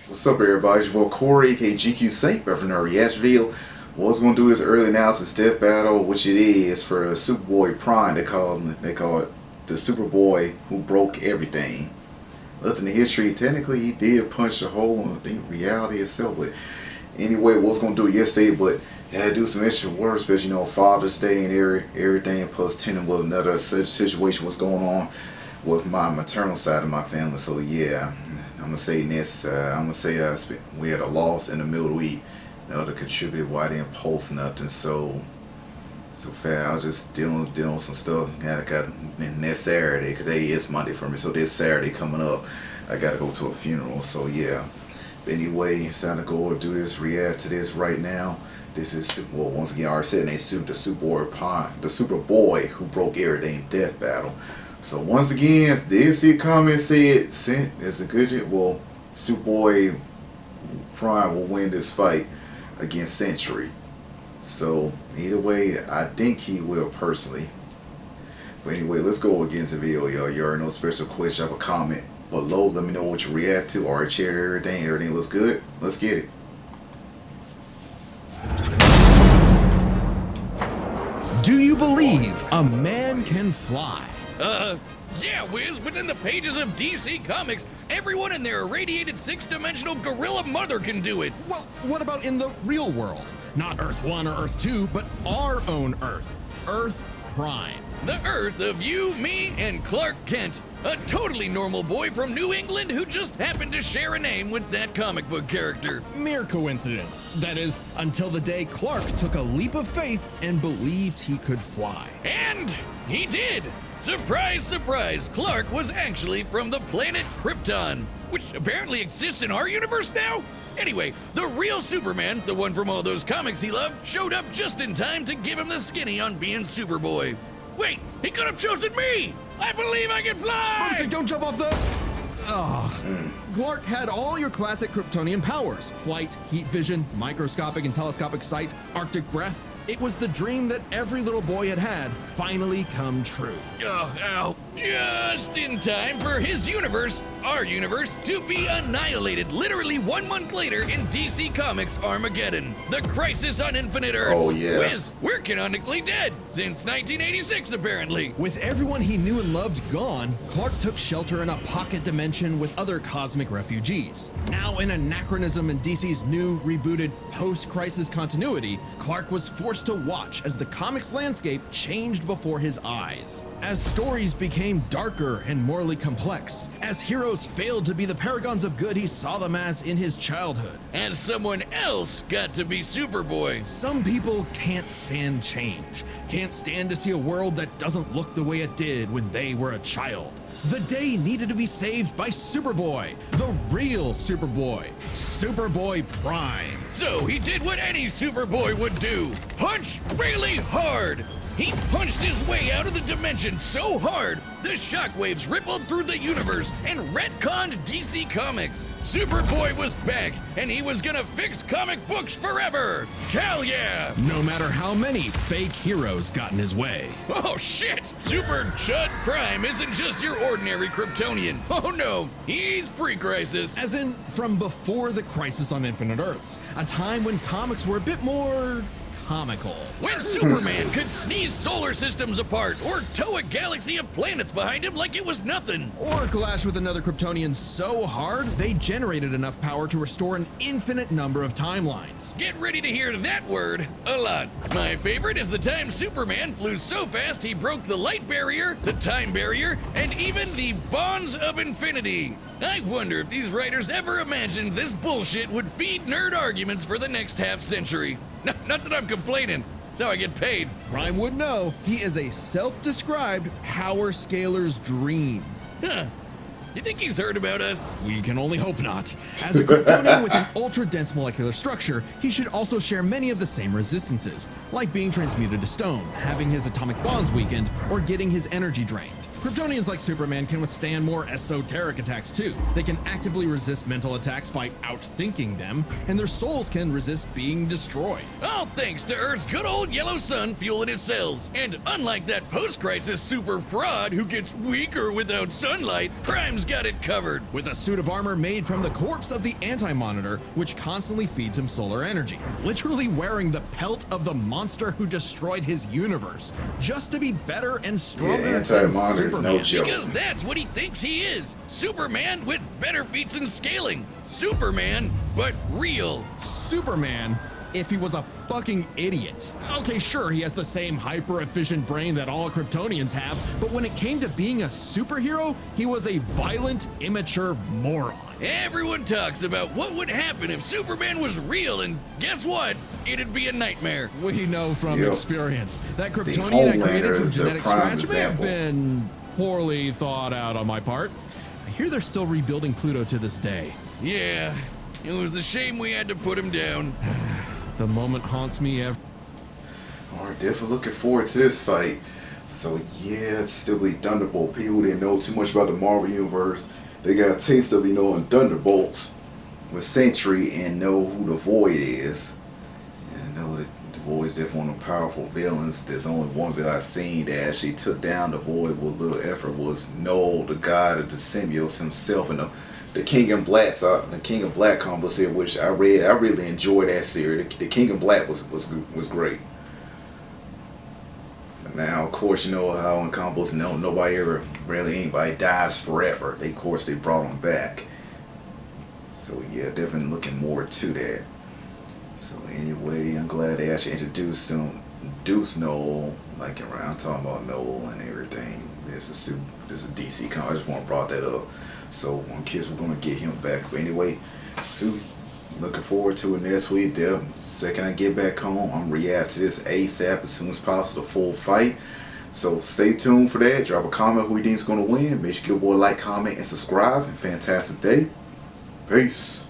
What's up, everybody? It's your boy Corey, aka GQ Saint, back from the reaction video. Was going to do this early analysis death battle, which it is for Superboy Prime. They call it the Superboy who broke everything. Looked in the history, technically he did punch a hole in the reality itself. But anyway, was going to do it yesterday, but had to do some extra work, especially Father's Day and everything. Plus, tending with another situation was going on with my maternal side of my family. So yeah. I'm gonna say this. We had a loss in the middle of the week. The contributed why I didn't post nothing. So fast. I was just dealing with some stuff. I got next Saturday. Cause today is Monday for me. So this Saturday coming up, I gotta go to a funeral. So yeah. But anyway, it's time to go do this. React to this right now. This is once again I already said they sued the Superboy who broke everything death battle. So once again, did see a comment said there's a good Superboy Prime will win this fight against Century. So either way, I think he will personally. But anyway, let's go against the video, y'all. You already know special question. Have a comment below. Let me know what you react to. Already shared everything. Everything looks good. Let's get it. Do you believe a man can fly? Yeah, Wiz, within the pages of DC Comics, everyone in their irradiated six-dimensional gorilla mother can do it. Well, what about in the real world? Not Earth 1 or Earth 2, but our own Earth. Earth Prime. The Earth of you, me, and Clark Kent. A totally normal boy from New England who just happened to share a name with that comic book character. Mere coincidence. That is, until the day Clark took a leap of faith and believed he could fly. And he did! Surprise, surprise, Clark was actually from the planet Krypton, which apparently exists in our universe now? Anyway, the real Superman, the one from all those comics he loved, showed up just in time to give him the skinny on being Superboy. Wait, he could have chosen me! I believe I can fly! Bugsy, don't jump off the... Clark had all your classic Kryptonian powers. Flight, heat vision, microscopic and telescopic sight, Arctic breath. It was the dream that every little boy had finally come true. Ow. Just in time for his universe, our universe, to be annihilated literally 1 month later in DC Comics Armageddon. The Crisis on Infinite Earths. Oh, yeah. Wiz, we're canonically dead since 1986, apparently. With everyone he knew and loved gone, Clark took shelter in a pocket dimension with other cosmic refugees. Now, an anachronism in DC's new, rebooted, post-crisis continuity, Clark was forced to watch as the comics landscape changed before his eyes. As stories became darker and morally complex, as heroes failed to be the paragons of good he saw them as in his childhood. As someone else got to be Superboy. Some people can't stand change, can't stand to see a world that doesn't look the way it did when they were a child. The day needed to be saved by Superboy, the real Superboy, Superboy Prime. So he did what any Superboy would do, punch really hard. He punched his way out of the dimension so hard, the shockwaves rippled through the universe and retconned DC Comics. Superboy was back, and he was gonna fix comic books forever. Hell yeah! No matter how many fake heroes got in his way. Oh shit! Super Chud Prime isn't just your ordinary Kryptonian. Oh no, he's pre-crisis. As in, from before the Crisis on Infinite Earths, a time when comics were a bit more comical. When Superman could sneeze solar systems apart or tow a galaxy of planets behind him like it was nothing. Or clash with another Kryptonian so hard, they generated enough power to restore an infinite number of timelines. Get ready to hear that word a lot. My favorite is the time Superman flew so fast he broke the light barrier, the time barrier, and even the bonds of infinity. I wonder if these writers ever imagined this bullshit would feed nerd arguments for the next half century. Not that I'm complaining. That's how I get paid. Prime would know. He is a self-described power scaler's dream. Huh. You think he's heard about us? We can only hope not. As a Kryptonian with an ultra-dense molecular structure, he should also share many of the same resistances, like being transmuted to stone, having his atomic bonds weakened, or getting his energy drained. Kryptonians like Superman can withstand more esoteric attacks too. They can actively resist mental attacks by outthinking them, and their souls can resist being destroyed. All thanks to Earth's good old yellow sun fueling his cells. And unlike that post-crisis super fraud who gets weaker without sunlight, Prime's got it covered. With a suit of armor made from the corpse of the Anti-Monitor, which constantly feeds him solar energy. Literally wearing the pelt of the monster who destroyed his universe, just to be better and stronger than Anti-Monitor is no Superman. joke. Because that's what he thinks he is. Superman with better feats and scaling. Superman, but real. Superman, if he was a fucking idiot. Okay, sure, he has the same hyper-efficient brain that all Kryptonians have, but when it came to being a superhero, he was a violent, immature moron. Everyone talks about what would happen if Superman was real, and guess what? It'd be a nightmare. We know from Yep. experience that Kryptonian I Homelander created from is the genetic prime scratch may have example. been poorly thought out on my part. I hear they're still rebuilding Pluto to this day. Yeah, it was a shame we had to put him down. The moment haunts me every... Alright, definitely looking forward to this fight. So yeah, it's still be Thunderbolt. People who didn't know too much about the Marvel Universe, they got a taste of, in Thunderbolts with Sentry and know who the Void is. And know that the Void is definitely one of the powerful villains. There's only one villain I've seen that actually took down the Void with little effort, was Noel, the god of the symbiotes himself, and the King in Black, the King in Black combo series, which I read. I really enjoyed that series. The King in Black was great. Now, of course, you know how in combos, nobody ever, really anybody dies forever. Of course, they brought them back. So yeah, definitely looking more to that. So anyway, I'm glad they actually introduced Noel, like around talking about Noel and everything. This is a DC comic. I just want to brought that up. So I'm curious, we're gonna get him back. But anyway, looking forward to it next week. The second I get back home, I'm react to this ASAP as soon as possible, the full fight. So stay tuned for that. Drop a comment who you think is gonna win. Make sure you give a boy a like, comment, and subscribe. And fantastic day. Peace.